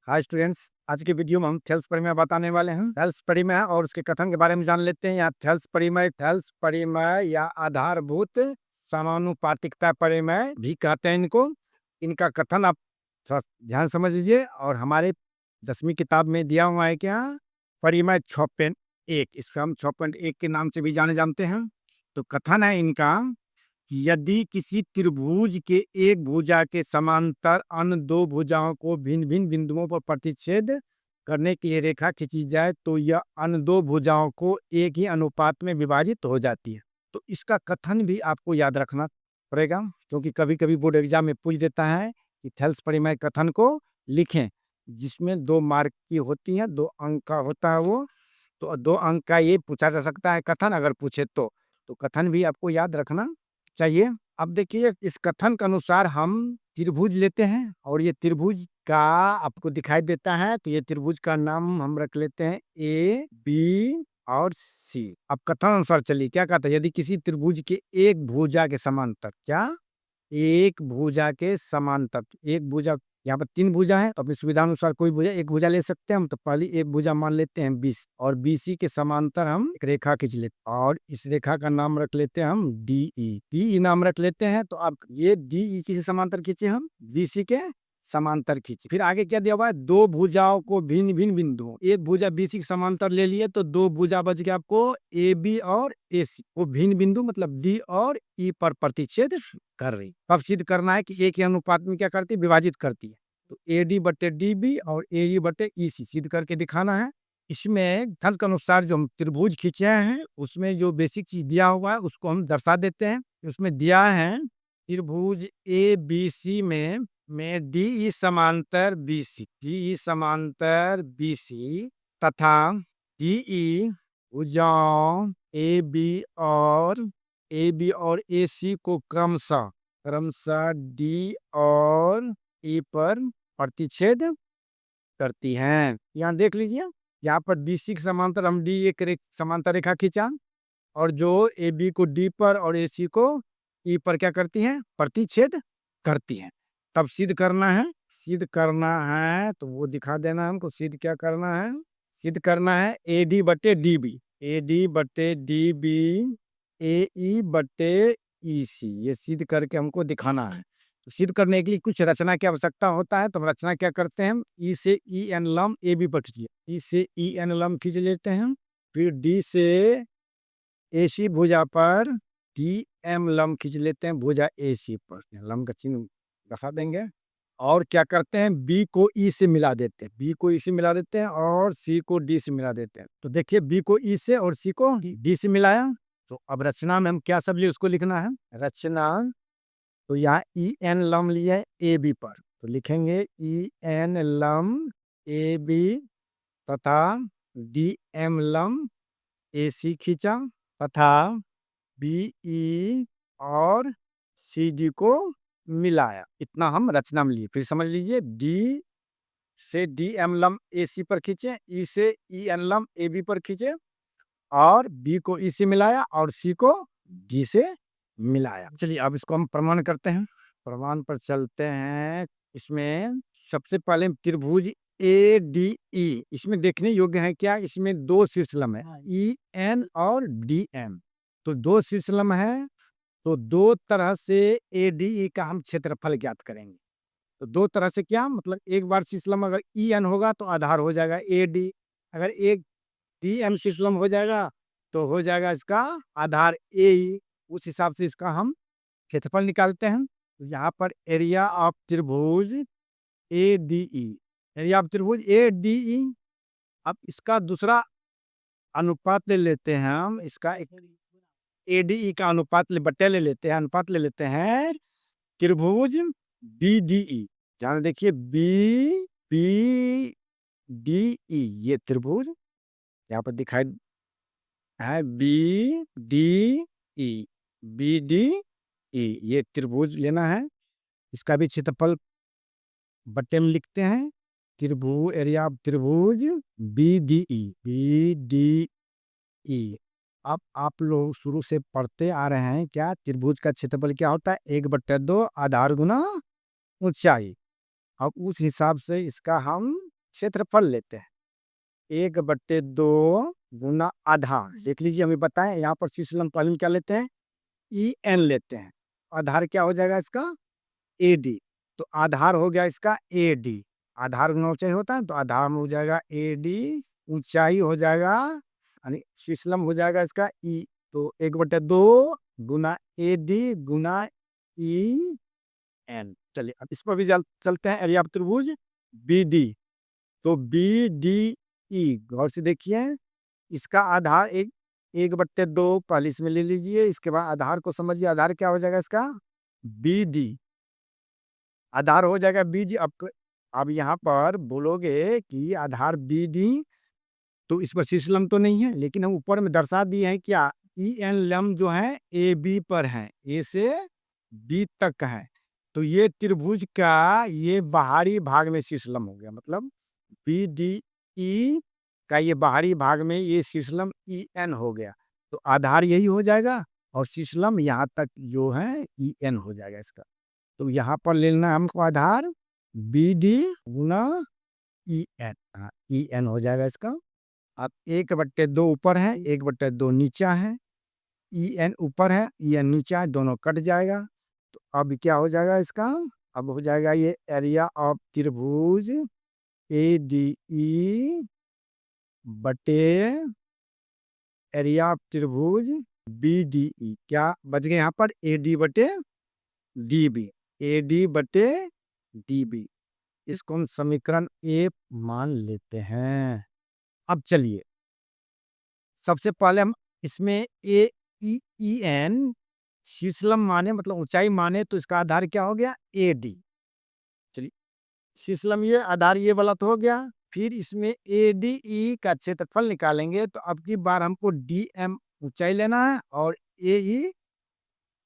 Hi students, आज के video में हम थेल्स परिमेय बताने वाले हैं। थेल्स परिमेय और उसके कथन के बारे में जान लेते हैं। यहाँ थेल्स परिमेय या आधारभूत समानुपातिकता परिमेय भी कहते हैं इनको। इनका कथन आप थोड़ा ध्यान समझ लीजिए। और हमारे 10वीं किताब में दिया हुआ है क्या, परिमेय 6.1, इसको हम 6.1 के नाम से भी जानते हैं। तो कथन है इनका, यदि किसी त्रिभुज के एक भुजा के समांतर अन्य दो भुजाओं को भिन्न भिन्न बिंदुओं पर प्रतिच्छेद करने के लिए रेखा खींची जाए तो यह अन्य दो भुजाओं को एक ही अनुपात में विभाजित हो जाती है। तो इसका कथन भी आपको याद रखना पड़ेगा, क्योंकि कभी कभी बोर्ड एग्जाम में पूछ देता है कि थेल्स परिमेय कथन को लिखें, जिसमें 2 मार्क की होती है, 2 अंक का होता है वो। तो 2 अंक का ये पूछा जा सकता है कथन, अगर पूछे तो कथन भी आपको याद रखना चाहिए। अब देखिए, इस कथन के अनुसार हम त्रिभुज लेते हैं और ये त्रिभुज का आपको दिखाई देता है, तो ये त्रिभुज का नाम हम रख लेते हैं ए, बी और सी। अब कथन अनुसार चलिए क्या कहता है, यदि किसी त्रिभुज के एक भुजा के समांतर, क्या एक भुजा के समांतर, एक भुजा, यहाँ पर 3 भुजा है तो अपनी सुविधा अनुसार कोई भुजा, एक भुजा ले सकते हैं हम। तो पहली एक भुजा मान लेते हैं 20 और बीसी के समांतर हम एक रेखा खींच लेते हैं और इस रेखा का नाम रख लेते हैं हम डीई नाम रख लेते हैं। तो अब ये डीई किसी समांतर खींचे हम, बीसी के समांतर खींचे। फिर आगे क्या दिया हुआ है, 2 भुजाओं को भिन्न भिन्न बिंदुओं, एक भुजा बीसी के समांतर ले लिए तो 2 भुजा बच गया आपको ए बी और ए सी, वो भिन्न बिंदु मतलब डी और ई पर प्रतिच्छेद कर रही। कब सिद्ध करना है कि एक ही अनुपात में क्या करती है, विभाजित करती है। तो ए डी बटे डी बी और ए ई बटे ई सी सिद्ध करके दिखाना है। इसमें थेल्स के अनुसार जो हम त्रिभुज खींचे हैं उसमें जो बेसिक चीज दिया हुआ है उसको हम दर्शा देते हैं। उसमें दिया है त्रिभुज ए बी सी में डी ई समांतर बी सी तथा डी ई भुजाओं ए बी और ए सी को क्रमशः डी और ई पर प्रतिच्छेद करती हैं। यहाँ देख लीजिए, यहाँ पर बीसी के समांतर हम डी एक समांतर रेखा खींचा और जो ए बी को डी पर और ए सी को ई पर क्या करती हैं, प्रतिच्छेद करती हैं। तब सिद्ध करना है तो वो दिखा देना है हमको। सिद्ध करना है ए डी बटे डी बी ए ई बटे ई सी, ये सिद्ध करके हमको दिखाना है। तो सिद्ध करने के लिए कुछ रचना की आवश्यकता होता है। तो हम रचना क्या करते हैं, ई से ई एन लंब ए बी पर खींचिए, ई से ई एन लंब खींच लेते हैं। फिर डी से ए सी भुजा पर डी एम लंब खींच लेते हैं, भुजा ए सी पर लंब का चिन्ह दर्शा देंगे। और क्या करते हैं, बी को ई से मिला देते हैं और सी को डी से मिला देते हैं। तो देखिए, बी को ई से और सी को डी से मिलाया। तो अब रचना में हम क्या सब लिए उसको लिखना है। रचना, तो यहाँ ई एन लंब लिया है ए बी पर, तो लिखेंगे ई एन लंब ए बी तथा डी एम लंब ए सी खींचा तथा बी ई और सी डी को मिलाया। इतना हम रचना में लिए। फिर समझ लीजिए, डी से डी एम लंब ए सी पर खींचे, ई से ई एन लंब ए बी पर खींचे और बी को ई से मिलाया और सी को डी से मिलाया। चलिए अब इसको हम प्रमाण करते हैं। प्रमाण पर चलते हैं। इसमें सबसे पहले त्रिभुज ए डी ई, इसमें देखने योग्य है क्या, इसमें 2 शीर्षलंब है, ई एन और डी एम। तो 2 शीर्षलंब है, तो 2 तरह से ए डी ई का हम क्षेत्रफल ज्ञात करेंगे। तो 2 तरह से क्या मतलब, एक बार शीर्षलंब अगर ई एन होगा तो आधार हो जाएगा ए डी, अगर एक डी एम शीर्षलंब हो जाएगा तो हो जाएगा इसका आधार ए ई। उस हिसाब से इसका हम क्षेत्रफल निकालते हैं। तो यहाँ पर एरिया ऑफ त्रिभुज ए डी ई, अब इसका दूसरा अनुपात ले लेते हैं हम, इसका एक ए डी ई का अनुपात ले लेते हैं त्रिभुज बी डी ई। ध्यान देखिए, बी बी डी ई, ये त्रिभुज यहाँ पर दिखाई है बी डी ई, ये त्रिभुज लेना है। इसका भी क्षेत्रफल बट्टे में लिखते हैं, त्रिभुज एरिया ऑफ त्रिभुज बी डी ई। अब आप लोग शुरू से पढ़ते आ रहे हैं क्या, त्रिभुज का क्षेत्रफल क्या होता है, 1/2 आधार गुना ऊंचाई। अब उस हिसाब से इसका हम क्षेत्रफल लेते हैं 1/2 गुना आधार। देख लीजिए, हमें बताएं यहाँ पर शीर्षलम पहले में क्या लेते हैं, ई एन लेते हैं। आधार क्या हो जाएगा इसका, ए डी। तो आधार हो गया इसका ए डी, आधार गुना ऊंचाई होता है तो आधार में हो जाएगा ए डी, ऊंचाई हो जाएगा यानी शीर्षलम हो जाएगा इसका ई। तो 1/2 गुना A D Guna E N. चलिए अब इस पर भी चलते हैं, एरिया ऑफ त्रिभुज बी डी। तो बी डी ई, गौर से देखिए, इसका आधार 1/2 पहले इसमें ले लीजिए। इसके बाद आधार को समझिए, आधार क्या हो जाएगा इसका, बी डी, आधार हो जाएगा बी डी। अब यहाँ पर बोलोगे कि आधार बी डी, तो इस पर शीर्षलम तो नहीं है, लेकिन हम ऊपर में दर्शा दिए हैं क्या, ई एन लम जो है ए बी पर है, ए से बी तक है। तो ये त्रिभुज का ये बाहरी भाग में शीर्षलम हो गया, मतलब बी डी ई का ये बाहरी भाग में ये शीर्षलम ई एन हो गया। तो आधार यही हो जाएगा और शीर्षलम यहाँ तक जो है ई एन हो जाएगा इसका। तो यहाँ पर लेना है हमको आधार बी डी गुना ई एन, ई एन हो जाएगा इसका। अब 1/2 ऊपर है, 1/2 नीचा है, ई एन ऊपर है, ई एन नीचा है, दोनों कट जाएगा। तो अब क्या हो जाएगा इसका, अब हो जाएगा ये एरिया ऑफ त्रिभुज ए डी ई बटे एरिया ऑफ त्रिभुज बी डी ई। क्या बच गए यहाँ पर, ए डी बटे डी बी, ए डी बटे डी बी। इसको हम समीकरण ए मान लेते हैं। अब चलिए, सबसे पहले हम इसमें ए ई एन शीर्षलम माने मतलब ऊंचाई माने, तो इसका आधार क्या हो गया, ए डी। चलिए, शीर्षलम ये, आधार ये वाला तो हो गया। फिर इसमें ए डी ई का क्षेत्रफल निकालेंगे, तो अब की बार हमको डी एम ऊंचाई लेना है और ए ई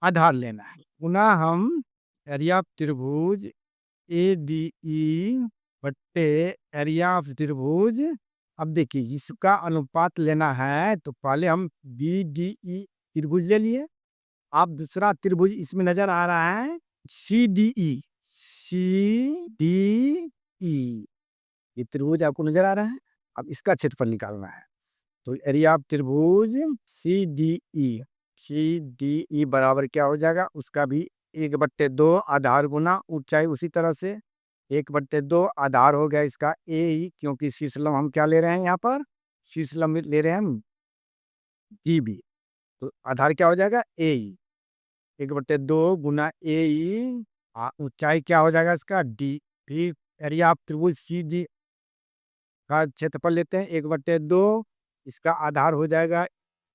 आधार लेना है। पुनः हम एरिया ऑफ त्रिभुज ए डी ई बट्टे एरिया ऑफ त्रिभुज, अब देखिए इसका अनुपात लेना है, तो पहले हम बी डी ई त्रिभुज ले लिए। अब दूसरा त्रिभुज इसमें नजर आ रहा है C D E, C D E, ये त्रिभुज आपको नजर आ रहा है। अब इसका क्षेत्रफल निकालना है, तो एरिया ऑफ त्रिभुज C D E, C D E बराबर क्या हो जाएगा, उसका भी 1/2 आधार गुना ऊंचाई, उसी तरह से 1/2 आधार हो गया इसका ए ही, क्योंकि शीर्षलम हम क्या ले रहे हैं, यहाँ पर शीर्षलम ले रहे हैं हम डी बी। तो आधार क्या हो जाएगा, ए ई, 1/2 गुना ए ई, ऊंचाई क्या हो जाएगा इसका डी। फिर एरिया ऑफ त्रिभुज सी डी का क्षेत्रफल लेते हैं 1/2, इसका आधार हो जाएगा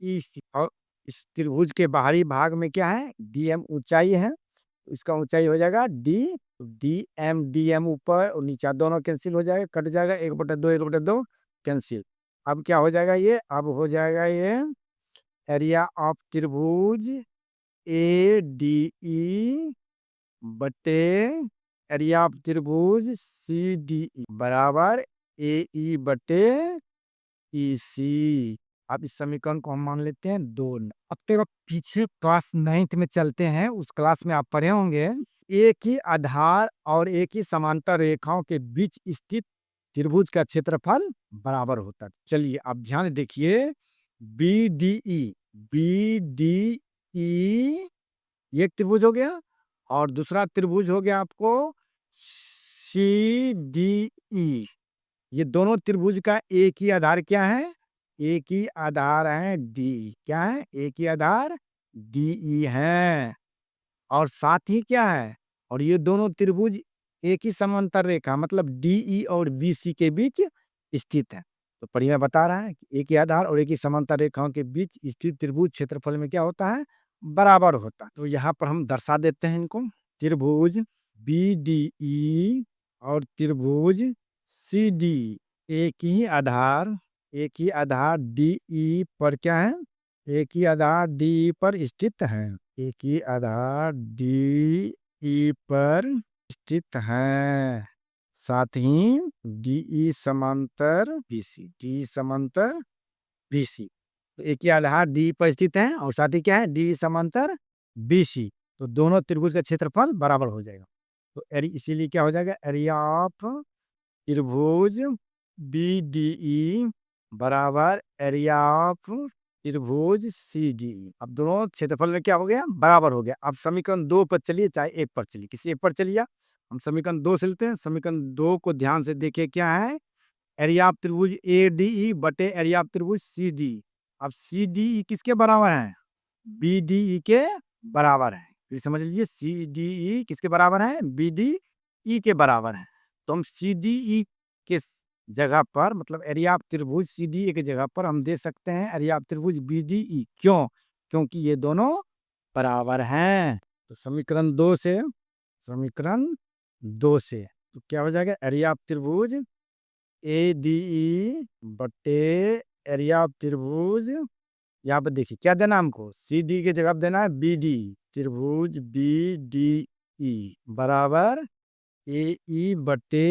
ई सी, और इस त्रिभुज के बाहरी भाग में क्या है, डी एम ऊंचाई है, तो इसका ऊंचाई हो जाएगा डी, डी एम ऊपर और नीचे दोनों कैंसिल हो जाएगा, कट जाएगा, 1/2 कैंसिल। अब क्या हो जाएगा ये, अब हो जाएगा ये एरिया ऑफ त्रिभुज ए डी ई बटे एरिया ऑफ त्रिभुज सी डी ई बराबर ए ई बटे ई सी। अब इस समीकरण को हम मान लेते हैं 2। अब तो पीछे क्लास 9th में चलते हैं, उस क्लास में आप पढ़े होंगे एक ही आधार और एक ही समांतर रेखाओं के बीच स्थित त्रिभुज का क्षेत्रफल बराबर होता है। चलिए आप ध्यान देखिए, B D E, B D E एक त्रिभुज हो गया और दूसरा त्रिभुज हो गया आपको सी डी ई। ये दोनों त्रिभुज का एक ही आधार क्या है, एक ही आधार है डी, क्या है, एक ही आधार डी ई है, और साथ ही क्या है, और ये दोनों त्रिभुज एक ही समांतर रेखा मतलब डी ई और बी सी के बीच स्थित है। तो परिमेय बता रहा है कि एक ही आधार और एक ही समांतर रेखाओं के बीच स्थित त्रिभुज क्षेत्रफल में क्या होता है, बराबर होता है। तो यहाँ पर हम दर्शा देते हैं इनको, त्रिभुज बी डी ई और त्रिभुज सी डी, एक ही आधार डी ई पर क्या है, एक ही आधार डी ई पर स्थित है, एक ही आधार डी ई पर स्थित है, साथ ही डी ई समांतर बी सी, डी समांतर बी सी। तो एक ही आधार डी पर स्थित है और साथ ही क्या है, डी समांतर बी सी। तो दोनों त्रिभुज का क्षेत्रफल बराबर हो जाएगा। तो इसीलिए क्या हो जाएगा, एरिया ऑफ त्रिभुज BDE बराबर एरिया ऑफ त्रिभुज CDE। अब दोनों क्षेत्रफल में क्या हो गया, बराबर हो गया। अब समीकरण 2 पर चलिए, चाहे 1 पर चलिए, किसी एक पर चलिए। हम समीकरण 2 से लेते हैं। समीकरण 2 को ध्यान से देखिए, क्या है, एरिया ऑफ त्रिभुज ADE बटे एरिया ऑफ त्रिभुज CDE। अब CDE किसके बराबर है, BDE के बराबर है। फिर समझ लीजिए, CDE किसके बराबर है, BDE के बराबर है। तो हम CDE के जगह पर, मतलब एरिया ऑफ त्रिभुज CDE की जगह पर हम दे सकते हैं एरिया ऑफ त्रिभुज BDE। क्यों, क्योंकि ये दोनों बराबर हैं। तो समीकरण 2 से तो क्या हो जाएगा, एरिया ऑफ त्रिभुज ADE बटे एरिया ऑफ त्रिभुज, यहाँ पर देखिए क्या देना हमको, CD के जगह देना है BD, त्रिभुज BDE बराबर AE बटे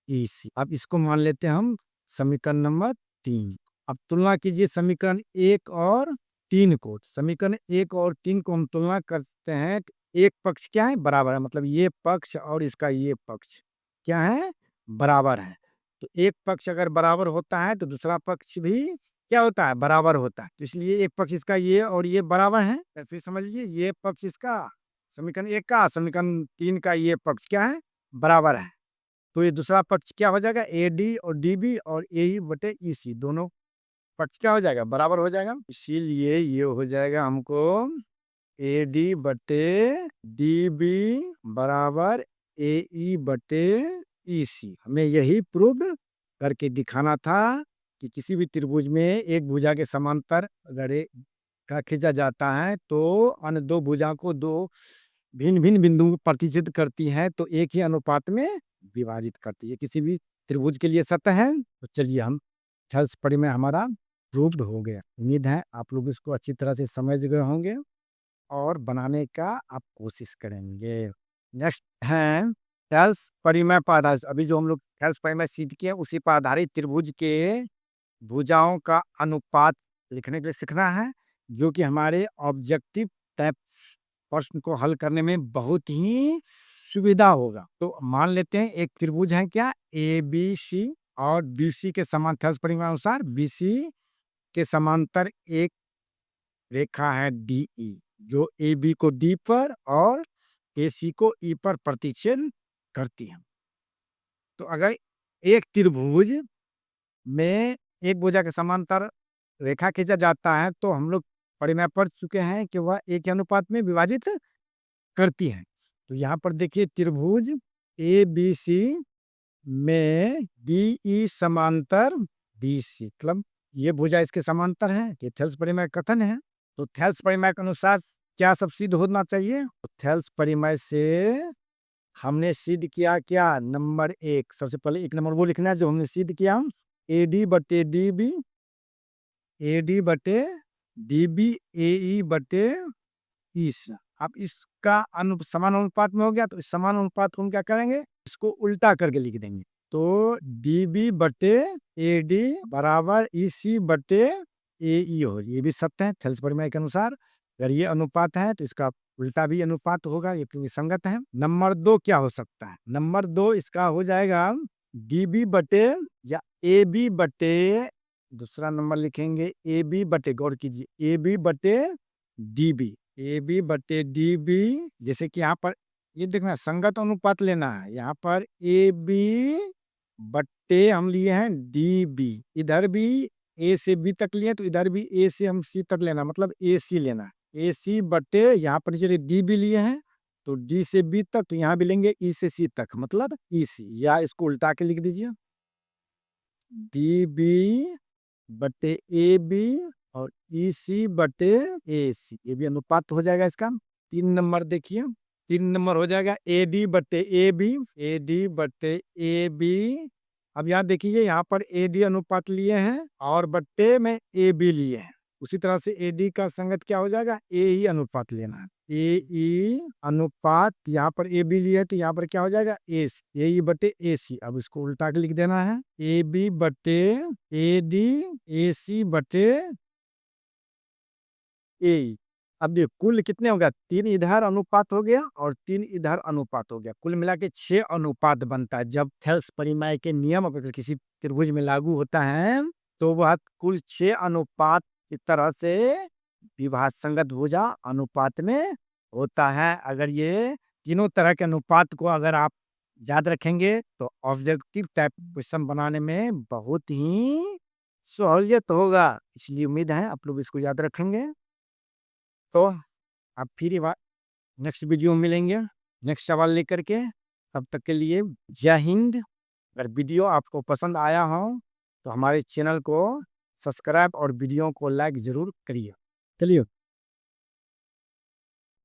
EC। अब इसको मान लेते हैं हम समीकरण नंबर 3। अब तुलना कीजिए समीकरण 1 और 3 को। समीकरण 1 और 3 को हम तुलना करते हैं। एक पक्ष क्या है, बराबर है, मतलब ये पक्ष और इसका ये पक्ष क्या है, बराबर है। तो एक पक्ष अगर बराबर होता है तो दूसरा पक्ष भी क्या होता है, बराबर होता है। तो इसलिए एक पक्ष इसका ये और ये बराबर है। तो फिर समझ लीजिए, ये पक्ष इसका समीकरण 1 का, समीकरण 3 का ये पक्ष क्या है, बराबर है। तो ये दूसरा पक्ष क्या हो जाएगा, AD और DB और AE बटे EC, दोनों पक्ष क्या हो जाएगा, बराबर हो जाएगा। इसीलिए ये हो जाएगा हमको AD बटे DB बराबर AE बटे EC। हमें यही प्रूव करके दिखाना था कि किसी भी त्रिभुज में एक भुजा के समांतर अगर का खींचा जाता है तो अन्य दो भुजा को दो भिन्न भिन्न बिंदुओं पर प्रतिच्छेद करती है, तो एक ही अनुपात में विभाजित करती है। किसी भी त्रिभुज के लिए सत्य है। तो चलिए, हम थेल्स परिमेय हमारा प्रूव्ड हो गया। उम्मीद है आप लोग इसको अच्छी तरह से समझ गए होंगे और बनाने का आप कोशिश करेंगे। नेक्स्ट है थेल्स परिमेय पर आधारित। अभी जो हम लोग थेल्स परिमेय सीख किए उसी पर आधारित त्रिभुज के भुजाओं का अनुपात लिखने के लिए सीखना है, जो कि हमारे ऑब्जेक्टिव टाइप प्रश्न को हल करने में बहुत ही सुविधा होगा। तो मान लेते हैं एक त्रिभुज है क्या, ABC और BC के समान थेल्स परिमेय अनुसार BC के समांतर एक रेखा है DE, जो AB को D पर और AC को E पर प्रतिच्छेद करती है। तो अगर एक त्रिभुज में एक भुजा के समांतर रेखा खींचा जाता है तो हम लोग परिमेय पढ़ चुके हैं कि वह एक अनुपात में विभाजित करती है। तो यहाँ पर देखिए, त्रिभुज ABC में DE समांतर BC, मतलब ये भुजा इसके समांतर है। ये थेल्स परिमेय कथन है। तो थेल्स परिमेय के अनुसार क्या सब सिद्ध होना चाहिए, तो थेल्स परिमेय से हमने सिद्ध किया क्या, नंबर 1, सबसे पहले 1 नंबर वो लिखना है जो हमने सिद्ध किया, AD बटे DB, AD बटे DB AE बटे EC। अब इसका समान अनुपात में हो गया, तो इस समान अनुपात को हम क्या करेंगे, इसको उल्टा करके लिख देंगे। तो DB बटे AD बराबर EC बटे AE हो, ये भी सत्य है थेल्स परिमेय के अनुसार। अगर ये अनुपात है तो इसका उल्टा भी अनुपात होगा, ये क्योंकि संगत है। नंबर 2 क्या हो सकता है, नंबर 2 इसका हो जाएगा DB बटे या AB बटे, दूसरा नंबर लिखेंगे AB बटे, गौर कीजिए, AB बटे DB, AB बटे DB। जैसे कि यहाँ पर ये देखना, संगत अनुपात लेना है। यहाँ पर AB बट्टे हम लिए हैं DB, इधर भी A से B तक लिए तो इधर भी A से हम C तक लेना, मतलब AC लेना है। AC बट्टे यहाँ पर चलिए DB लिए हैं तो D से B तक, तो यहाँ भी लेंगे E से C तक, मतलब EC, या इसको उल्टा के लिख दीजिए, DB बटे AB और EC बटे AC, ये भी अनुपात हो जाएगा इसका। 3 नंबर देखिए, 3 नंबर हो जाएगा AD बटे AB, AD बटे AB। अब यहाँ देखिए, यहाँ पर AD अनुपात लिए हैं और बट्टे में AB लिए हैं। उसी तरह से AD का संगत क्या हो जाएगा, AE अनुपात लेना है। AE अनुपात, यहाँ पर AB लिए है तो यहाँ पर क्या हो जाएगा, AC, AE बटे AC। अब इसको उल्टा के लिख देना है, AB बटे AD AC बटे AE। अब देखो कुल कितने हो गया, 3 इधर अनुपात हो गया और 3 इधर अनुपात हो गया, कुल मिला के 6 अनुपात बनता है। जब थेल्स परिमेय के नियम अगर किसी त्रिभुज में लागू होता है तो वह कुल 6 अनुपात की तरह से विभाज्य संगत भुजा अनुपात में होता है। अगर ये तीनों तरह के अनुपात को अगर आप याद रखेंगे तो ऑब्जेक्टिव टाइप क्वेश्चन बनाने में बहुत ही सहूलियत होगा। इसलिए उम्मीद है आप लोग इसको याद रखेंगे। तो अब फिर नेक्स्ट वीडियो में मिलेंगे नेक्स्ट सवाल लेकर के। तब तक के लिए जय हिंद। अगर वीडियो आपको पसंद आया हो तो हमारे चैनल को सब्सक्राइब और वीडियो को लाइक ज़रूर करिए। चलिए।